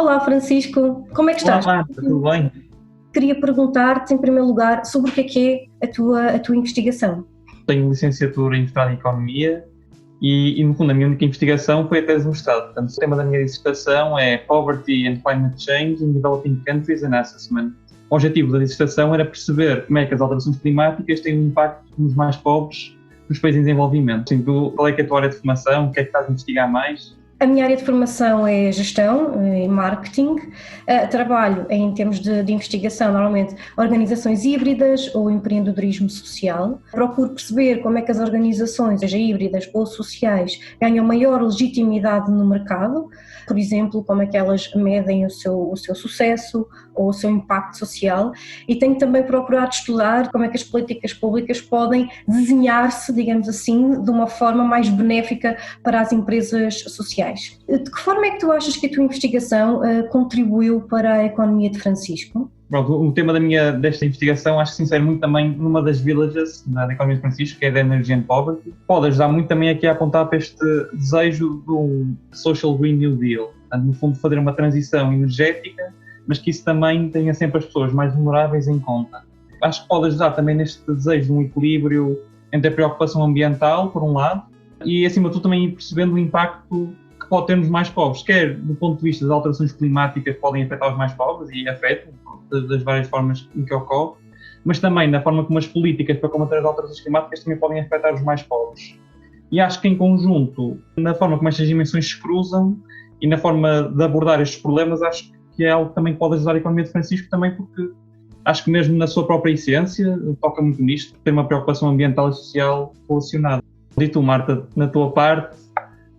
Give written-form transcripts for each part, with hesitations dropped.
Olá Francisco, como é que Olá estás? Marta, tudo bem? Queria perguntar-te em primeiro lugar sobre o que é a tua investigação. Tenho licenciatura em Mestrado em Economia e no fundo a minha única investigação foi a tese de mestrado. Portanto, o tema da minha dissertação é Poverty and Climate Change in Developing Countries and Assessment. O objetivo da dissertação era perceber como é que as alterações climáticas têm um impacto nos mais pobres dos países em desenvolvimento. Assim, qual é que é a tua área de formação? O que é que estás a investigar mais? A minha área de formação é gestão e marketing. Trabalho em termos de investigação, normalmente organizações híbridas ou empreendedorismo social. Procuro perceber como é que as organizações, seja híbridas ou sociais, ganham maior legitimidade no mercado. Por exemplo, como é que elas medem o seu sucesso ou o seu impacto social. E tenho também procurado estudar como é que as políticas públicas podem desenhar-se, digamos assim, de uma forma mais benéfica para as empresas sociais. De que forma é que tu achas que a tua investigação contribuiu para a economia de Francisco? Pronto, o tema desta investigação acho que se insere muito também numa das villages da economia de Francisco, que é da Energy and Poverty. Pode ajudar muito também aqui a apontar para este desejo de um Social Green New Deal. Portanto, no fundo, fazer uma transição energética, mas que isso também tenha sempre as pessoas mais vulneráveis em conta. Acho que pode ajudar também neste desejo de um equilíbrio entre a preocupação ambiental, por um lado, e acima de tudo também percebendo o impacto que pode ter nos mais pobres, quer do ponto de vista das alterações climáticas que podem afetar os mais pobres e afetam das várias formas em que ocorre, mas também na forma como as políticas para combater as alterações climáticas também podem afetar os mais pobres. E acho que em conjunto, na forma como estas dimensões se cruzam e na forma de abordar estes problemas, acho que é algo que também pode ajudar a economia de Francisco também, porque acho que mesmo na sua própria essência toca muito nisto, tem uma preocupação ambiental e social relacionada. E tu, Marta, na tua parte,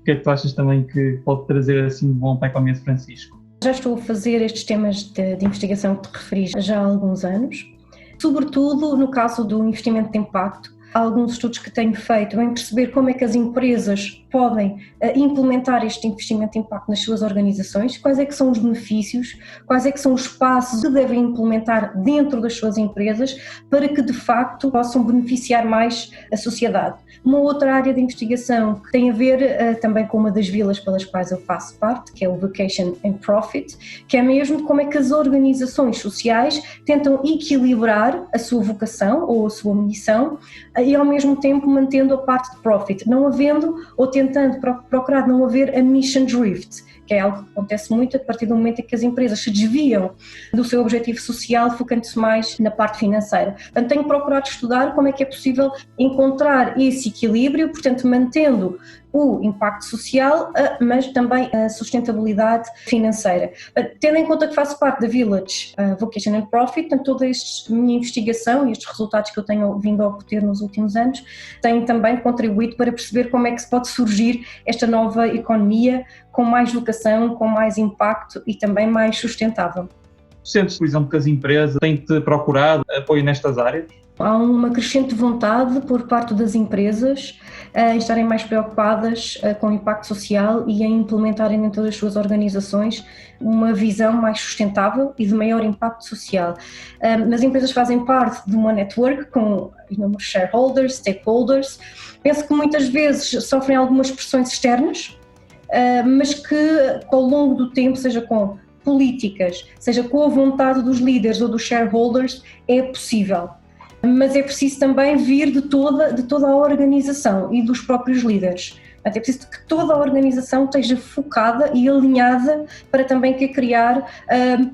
o que é que tu achas também que pode trazer assim de bom para a economia de Francisco? Já estou a fazer estes temas de investigação que te referis já há alguns anos, sobretudo no caso do investimento de impacto. Há alguns estudos que tenho feito em perceber como é que as empresas podem implementar este investimento de impacto nas suas organizações, quais é que são os benefícios, quais é que são os passos que devem implementar dentro das suas empresas para que de facto possam beneficiar mais a sociedade. Uma outra área de investigação que tem a ver também com uma das vilas pelas quais eu faço parte, que é o Vocation and Profit, que é mesmo como é que as organizações sociais tentam equilibrar a sua vocação ou a sua missão e ao mesmo tempo mantendo a parte de profit, não havendo ou tentando procurar não haver a mission drift, que é algo que acontece muito a partir do momento em que as empresas se desviam do seu objetivo social, focando-se mais na parte financeira. Portanto, tenho procurado estudar como é que é possível encontrar esse equilíbrio, portanto, mantendo o impacto social, mas também a sustentabilidade financeira. Tendo em conta que faço parte da Village Vocation and Profit, portanto, toda esta minha investigação e estes resultados que eu tenho vindo a obter nos últimos anos têm também contribuído para perceber como é que se pode surgir esta nova economia com mais vocação, com mais impacto e também mais sustentável. Sentes, por exemplo, que as empresas têm-te procurado apoio nestas áreas? Há uma crescente vontade por parte das empresas em estarem mais preocupadas com o impacto social e em implementarem dentro das suas organizações uma visão mais sustentável e de maior impacto social. As empresas fazem parte de uma network com inúmeros shareholders, stakeholders. Penso que muitas vezes sofrem algumas pressões externas, mas que ao longo do tempo, seja com políticas, seja com a vontade dos líderes ou dos shareholders, é possível. Mas é preciso também vir de toda a organização e dos próprios líderes. Portanto, é preciso que toda a organização esteja focada e alinhada para também criar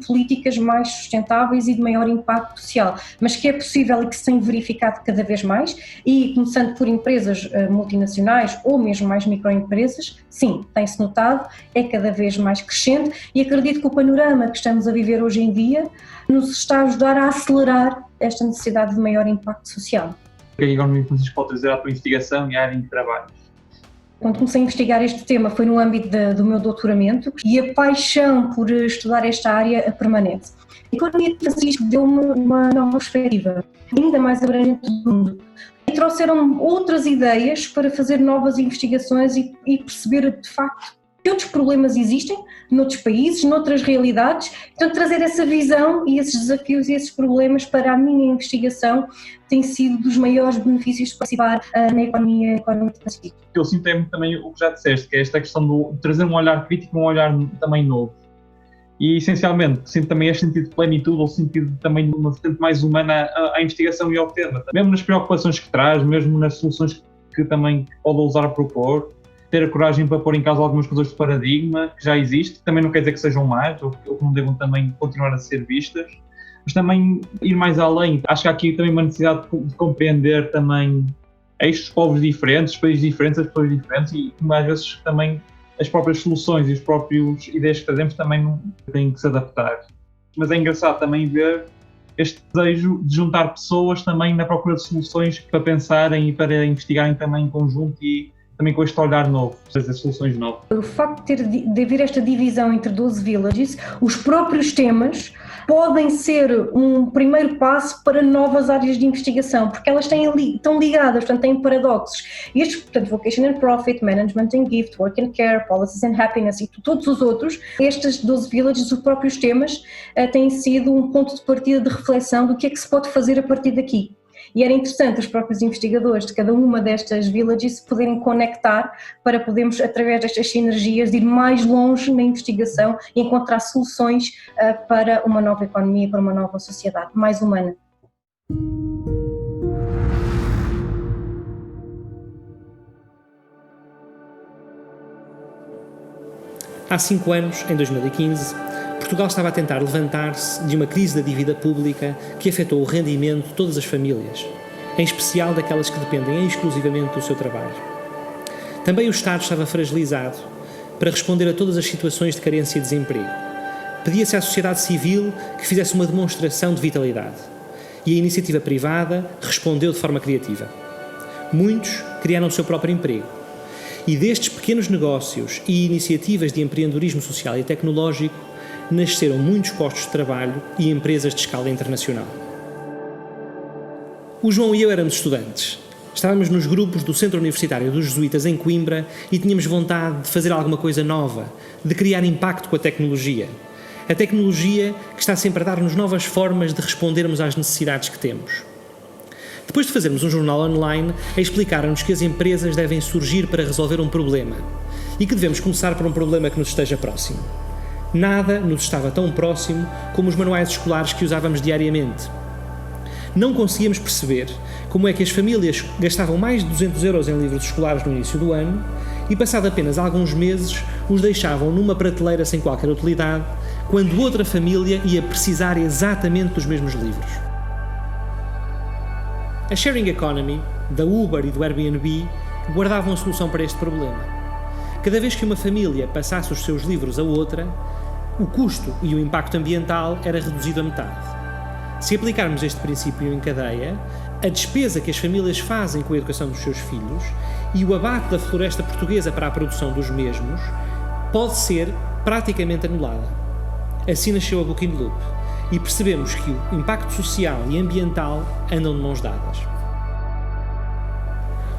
políticas mais sustentáveis e de maior impacto social, mas que é possível e que se tem verificado cada vez mais, e começando por empresas multinacionais ou mesmo mais microempresas, sim, tem-se notado, é cada vez mais crescente e acredito que o panorama que estamos a viver hoje em dia nos está a ajudar a acelerar esta necessidade de maior impacto social. O que é que a economia de Francisco pode trazer à tua investigação e à área em que trabalhas? Quando comecei a investigar este tema foi no âmbito do meu doutoramento e a paixão por estudar esta área permanece. A economia de Francisco deu-me uma nova perspectiva, ainda mais abrangente do mundo. E trouxeram outras ideias para fazer novas investigações e perceber de facto que outros problemas existem noutros países, noutras realidades, então trazer essa visão e esses desafios e esses problemas para a minha investigação tem sido dos maiores benefícios de participar na economia de Francisco. Eu sinto também o que já disseste, que é esta questão de trazer um olhar crítico, um olhar também novo. E, essencialmente, sinto também este sentido de plenitude, ou sentido também de uma vertente mais humana à investigação e ao tema. Mesmo nas preocupações que traz, mesmo nas soluções que também pode usar a propor, ter a coragem para pôr em causa algumas coisas de paradigma que já existe, que também não quer dizer que sejam más, ou que não devam também continuar a ser vistas, mas também ir mais além. Acho que há aqui também uma necessidade de compreender também estes povos diferentes, os países diferentes, as pessoas diferentes, e às vezes também as próprias soluções e os próprios ideias que trazemos também não têm que se adaptar. Mas é engraçado também ver este desejo de juntar pessoas também na procura de soluções para pensarem e para investigarem também em conjunto e também com este olhar novo, fazer soluções novas. O facto de haver esta divisão entre 12 villages, os próprios temas podem ser um primeiro passo para novas áreas de investigação, porque elas estão ligadas, portanto têm paradoxos. Estes, portanto, Vocation and Profit, Management and Gift, Work and Care, Policies and Happiness e todos os outros, estes 12 villages, os próprios temas, têm sido um ponto de partida de reflexão do que é que se pode fazer a partir daqui. E era interessante os próprios investigadores de cada uma destas villages poderem conectar para podermos, através destas sinergias, ir mais longe na investigação e encontrar soluções para uma nova economia, para uma nova sociedade mais humana. Há 5 anos, em 2015, Portugal estava a tentar levantar-se de uma crise da dívida pública que afetou o rendimento de todas as famílias, em especial daquelas que dependem exclusivamente do seu trabalho. Também o Estado estava fragilizado para responder a todas as situações de carência e desemprego. Pedia-se à sociedade civil que fizesse uma demonstração de vitalidade e a iniciativa privada respondeu de forma criativa. Muitos criaram o seu próprio emprego e destes pequenos negócios e iniciativas de empreendedorismo social e tecnológico nasceram muitos postos de trabalho e empresas de escala internacional. O João e eu éramos estudantes. Estávamos nos grupos do Centro Universitário dos Jesuítas em Coimbra e tínhamos vontade de fazer alguma coisa nova, de criar impacto com a tecnologia. A tecnologia que está sempre a dar-nos novas formas de respondermos às necessidades que temos. Depois de fazermos um jornal online, explicaram-nos que as empresas devem surgir para resolver um problema e que devemos começar por um problema que nos esteja próximo. Nada nos estava tão próximo como os manuais escolares que usávamos diariamente. Não conseguíamos perceber como é que as famílias gastavam mais de 200 euros em livros escolares no início do ano e, passado apenas alguns meses, os deixavam numa prateleira sem qualquer utilidade, quando outra família ia precisar exatamente dos mesmos livros. A sharing economy, da Uber e do Airbnb, guardavam a solução para este problema. Cada vez que uma família passasse os seus livros a outra, o custo e o impacto ambiental era reduzido a metade. Se aplicarmos este princípio em cadeia, a despesa que as famílias fazem com a educação dos seus filhos e o abate da floresta portuguesa para a produção dos mesmos pode ser praticamente anulada. Assim nasceu a Booking Loop e percebemos que o impacto social e ambiental andam de mãos dadas.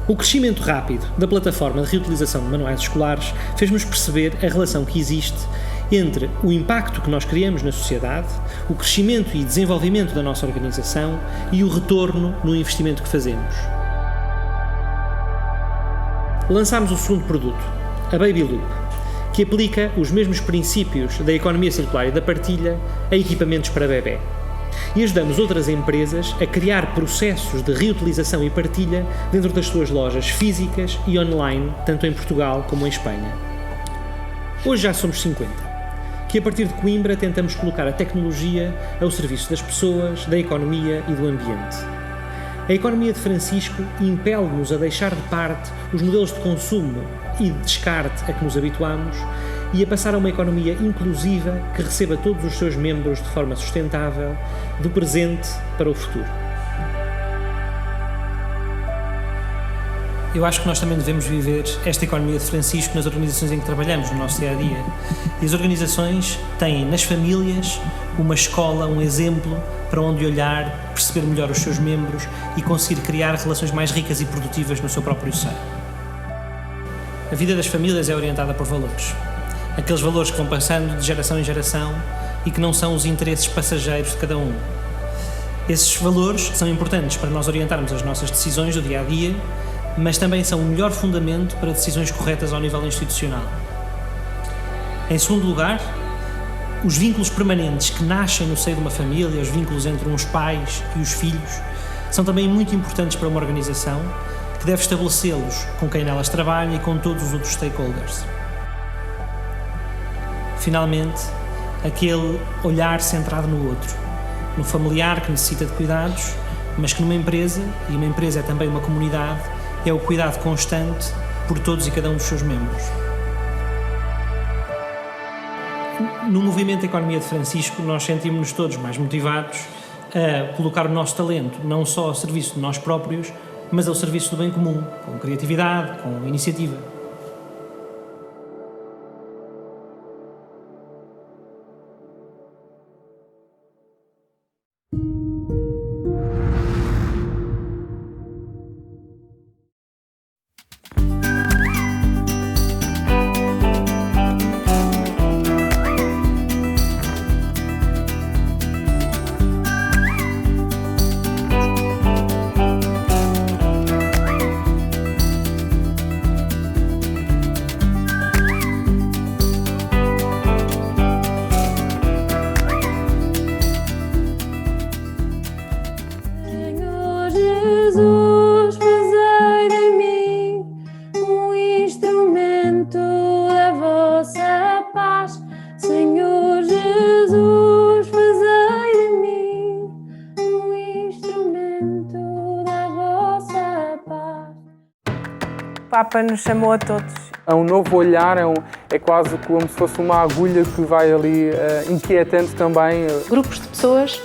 O crescimento rápido da plataforma de reutilização de manuais escolares fez-nos perceber a relação que existe entre o impacto que nós criamos na sociedade, o crescimento e desenvolvimento da nossa organização e o retorno no investimento que fazemos. Lançámos o segundo produto, a Baby Loop, que aplica os mesmos princípios da economia circular e da partilha a equipamentos para bebé. E ajudamos outras empresas a criar processos de reutilização e partilha dentro das suas lojas físicas e online, tanto em Portugal como em Espanha. Hoje já somos 50. Que a partir de Coimbra tentamos colocar a tecnologia ao serviço das pessoas, da economia e do ambiente. A economia de Francisco impele-nos a deixar de parte os modelos de consumo e de descarte a que nos habituamos e a passar a uma economia inclusiva que receba todos os seus membros de forma sustentável, do presente para o futuro. Eu acho que nós também devemos viver esta economia de Francisco nas organizações em que trabalhamos, no nosso dia-a-dia. E as organizações têm nas famílias uma escola, um exemplo para onde olhar, perceber melhor os seus membros e conseguir criar relações mais ricas e produtivas no seu próprio seio. A vida das famílias é orientada por valores. Aqueles valores que vão passando de geração em geração e que não são os interesses passageiros de cada um. Esses valores são importantes para nós orientarmos as nossas decisões do dia-a-dia, mas também são o melhor fundamento para decisões corretas ao nível institucional. Em segundo lugar, Os vínculos permanentes que nascem no seio de uma família, os vínculos entre uns pais e os filhos, são também muito importantes para uma organização que deve estabelecê-los com quem nelas trabalha e com todos os outros stakeholders. Finalmente, aquele olhar centrado no outro, no familiar que necessita de cuidados, mas que numa empresa, e uma empresa é também uma comunidade, é o cuidado constante por todos e cada um dos seus membros. No movimento Economia de Francisco, nós sentimos-nos todos mais motivados a colocar o nosso talento não só ao serviço de nós próprios, mas ao serviço do bem comum, com criatividade, com iniciativa. Jesus, fazei de mim um instrumento da vossa paz. Senhor Jesus, fazei de mim um instrumento da vossa paz. O Papa nos chamou a todos. É um novo olhar, é quase como se fosse uma agulha que vai ali inquietando também. Grupos de pessoas,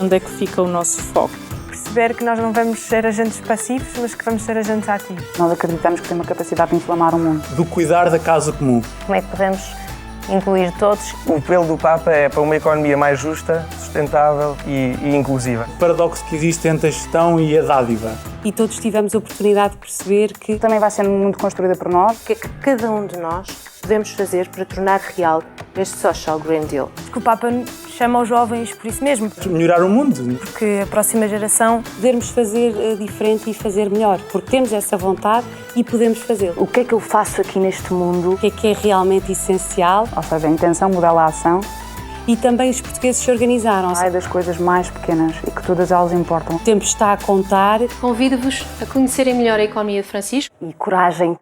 onde é que fica o nosso foco? Perceber que nós não vamos ser agentes passivos, mas que vamos ser agentes ativos. Nós acreditamos que temos uma capacidade de inflamar o mundo. Do cuidar da causa comum. Como é que podemos incluir todos? O apelo do Papa é para uma economia mais justa, sustentável e inclusiva. O paradoxo que existe entre a gestão e a dádiva. E todos tivemos a oportunidade de perceber que também vai ser um mundo construído por nós. O que é que cada um de nós podemos fazer para tornar real este Social Green Deal? Que o Papa chama os jovens por isso mesmo. Melhorar o mundo. Porque a próxima geração... Podermos fazer diferente e fazer melhor, porque temos essa vontade e podemos fazê-lo. O que é que eu faço aqui neste mundo? O que é realmente essencial? Ou seja, a intenção modela a ação. E também os portugueses se organizaram. É das coisas mais pequenas e que todas elas importam. O tempo está a contar. Convido-vos a conhecerem melhor a Economia de Francisco. E coragem.